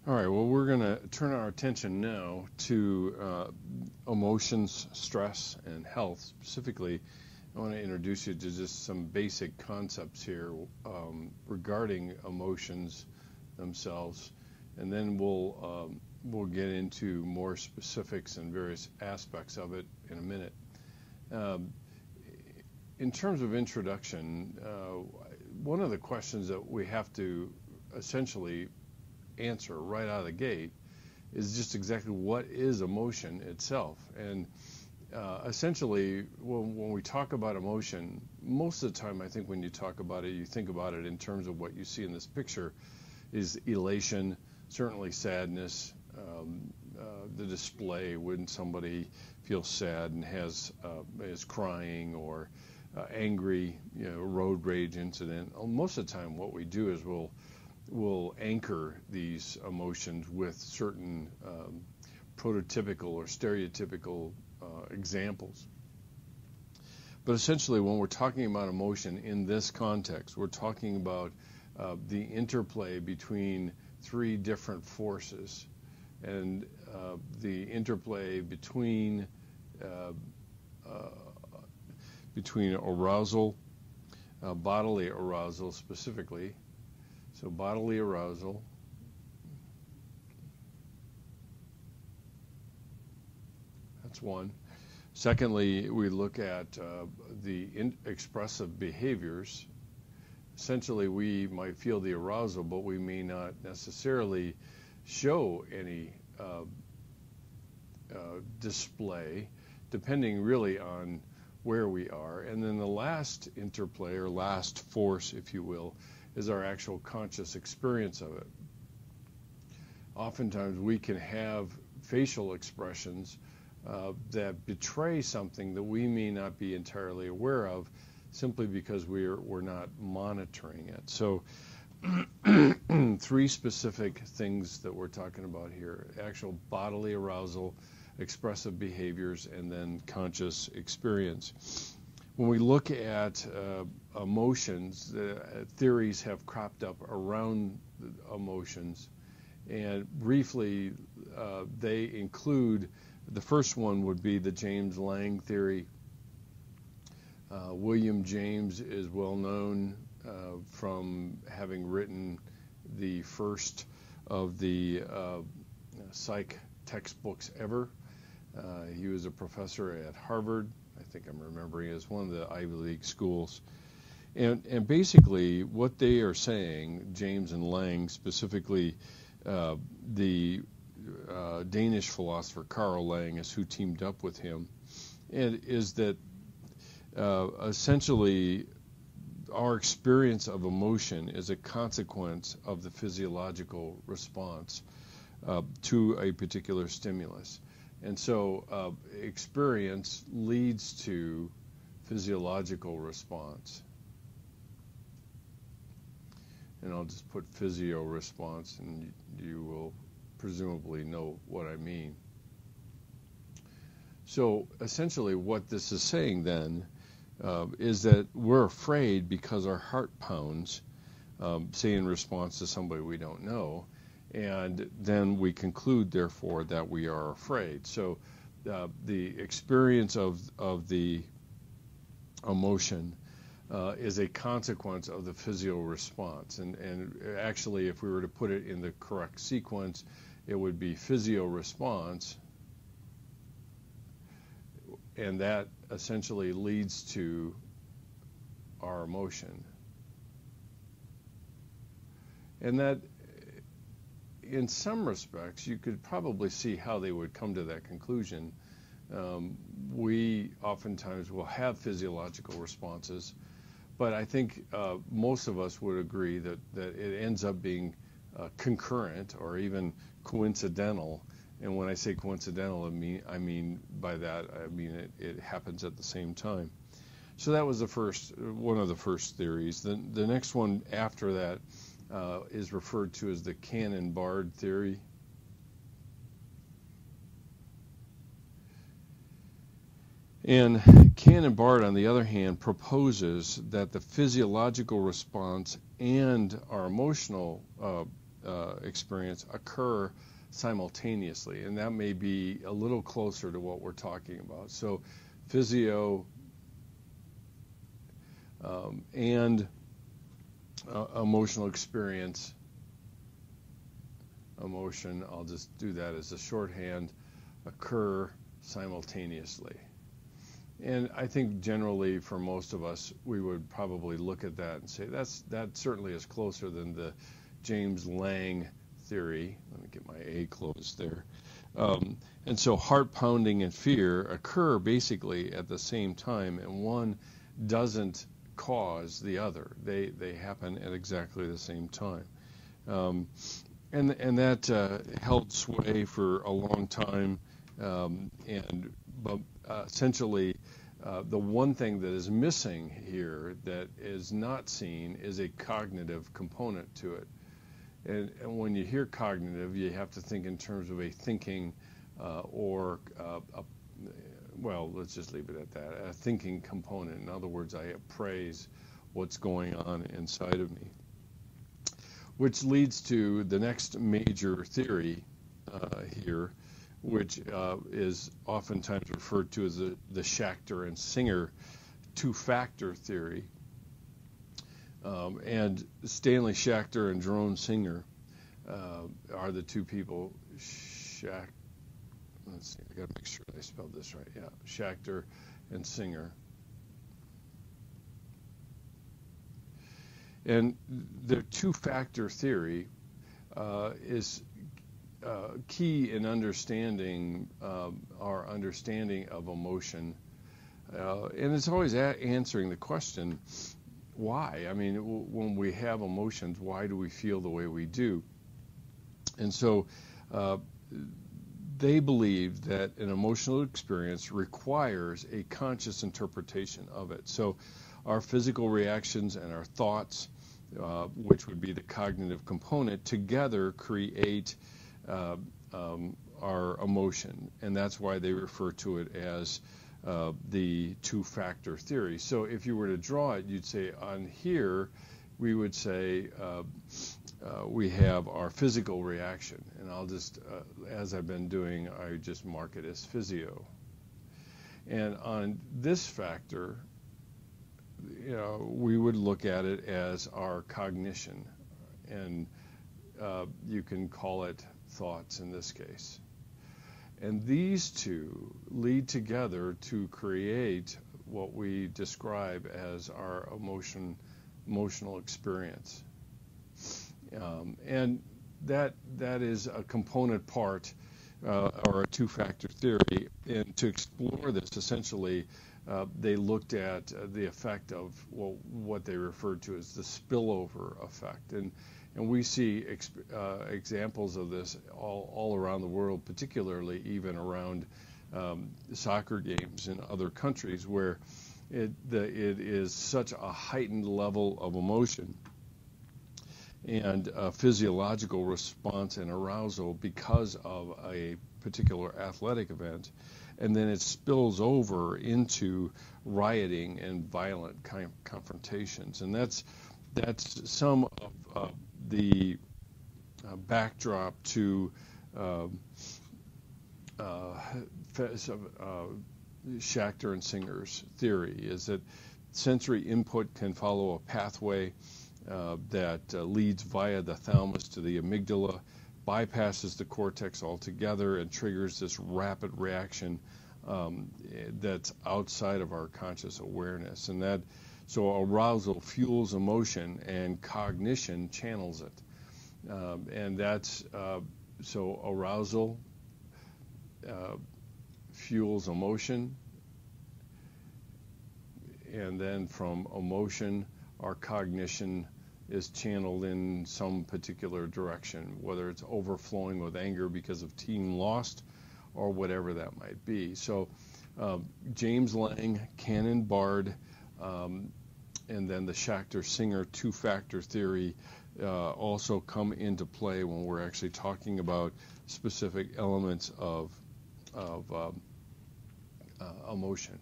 All right, well, we're going to turn our attention now to emotions, stress, and health. Specifically, I want to introduce you to just some basic concepts here regarding emotions themselves, and then we'll get into more specifics and various aspects of it in a minute. In terms of introduction, one of the questions that we have to essentially answer right out of the gate is just exactly what is emotion itself. And essentially, when we talk about emotion, most of the time I think when you talk about it, you think about it in terms of what you see in this picture is elation, certainly sadness, the display when somebody feels sad and is crying or angry, road rage incident. Most of the time what we do is we'll anchor these emotions with certain prototypical or stereotypical examples. But essentially, when we're talking about emotion in this context, we're talking about the interplay between three different forces, and the interplay between arousal, bodily arousal specifically. So bodily arousal, that's one. Secondly, we look at the expressive behaviors. Essentially, we might feel the arousal, but we may not necessarily show any display, depending really on where we are. And then the last interplay, or last force, if you will, is our actual conscious experience of it. Oftentimes we can have facial expressions that betray something that we may not be entirely aware of, simply because we're not monitoring it. So three specific things that we're talking about here: actual bodily arousal, expressive behaviors, and then conscious experience. When we look at emotions, theories have cropped up around emotions, and briefly they include, the first one would be the James Lange theory. William James is well known from having written the first of the psych textbooks ever. He was a professor at Harvard. I think I'm remembering it as one of the Ivy League schools. And basically what they are saying, James and Lange, specifically the Danish philosopher Carl Lange is who teamed up with him, and is that essentially our experience of emotion is a consequence of the physiological response to a particular stimulus. And so experience leads to physiological response. And I'll just put physio response, and you will presumably know what I mean. So essentially what this is saying then is that we're afraid because our heart pounds, say in response to somebody we don't know, and then we conclude, therefore, that we are afraid. So the experience of the emotion is a consequence of the physio response. And actually, if we were to put it in the correct sequence, it would be physio response, and that essentially leads to our emotion. And that, in some respects, you could probably see how they would come to that conclusion. We oftentimes will have physiological responses, but I think most of us would agree that it ends up being concurrent or even coincidental. And when I say coincidental, I mean by that, it happens at the same time. So that was one of the first theories. The next one after that is referred to as the Canon theory. And Canon, on the other hand, proposes that the physiological response and our emotional experience occur simultaneously, and that may be a little closer to what we're talking about. So physio and emotional experience, emotion, I'll just do that as a shorthand, occur simultaneously. And I think generally for most of us, we would probably look at that and say that certainly is closer than the James Lang theory. Let me get my A closed there. And so heart pounding and fear occur basically at the same time, and one doesn't cause the other. They happen at exactly the same time. And that held sway for a long time, but essentially the one thing that is missing here that is not seen is a cognitive component to it. And when you hear cognitive, you have to think in terms of a thinking well, let's just leave it at that, a thinking component. In other words, I appraise what's going on inside of me. Which leads to the next major theory here, which is oftentimes referred to as the Schachter and Singer two-factor theory. And Stanley Schachter and Jerome Singer are the two people. Let's see, I got to make sure I spelled this right. Yeah, Schachter and Singer. And their two-factor theory is key in understanding our understanding of emotion. And it's always answering the question, why? I mean, when we have emotions, why do we feel the way we do? And so they believe that an emotional experience requires a conscious interpretation of it. So our physical reactions and our thoughts, which would be the cognitive component, together create our emotion. And that's why they refer to it as the two-factor theory. So if you were to draw it, you'd say on here, we would say we have our physical reaction. And I'll just, as I've been doing, I just mark it as physio. And on this factor, we would look at it as our cognition, and you can call it thoughts in this case. And these two lead together to create what we describe as our emotional experience. And that is a component part or a two-factor theory. And to explore this, essentially, they looked at the effect of what they referred to as the spillover effect. And we see examples of this all around the world, particularly even around soccer games in other countries where it is such a heightened level of emotion and physiological response and arousal because of a particular athletic event, and then it spills over into rioting and violent confrontations. And that's some of the backdrop to Schachter and Singer's theory, is that sensory input can follow a pathway that leads via the thalamus to the amygdala, bypasses the cortex altogether, and triggers this rapid reaction that's outside of our conscious awareness. And so arousal fuels emotion, and cognition channels it. And that's so arousal fuels emotion, and then from emotion, our cognition is channeled in some particular direction, whether it's overflowing with anger because of team lost or whatever that might be. So James Lang, Canon, Bard, and then the Schachter-Singer two-factor theory also come into play when we're actually talking about specific elements of emotion.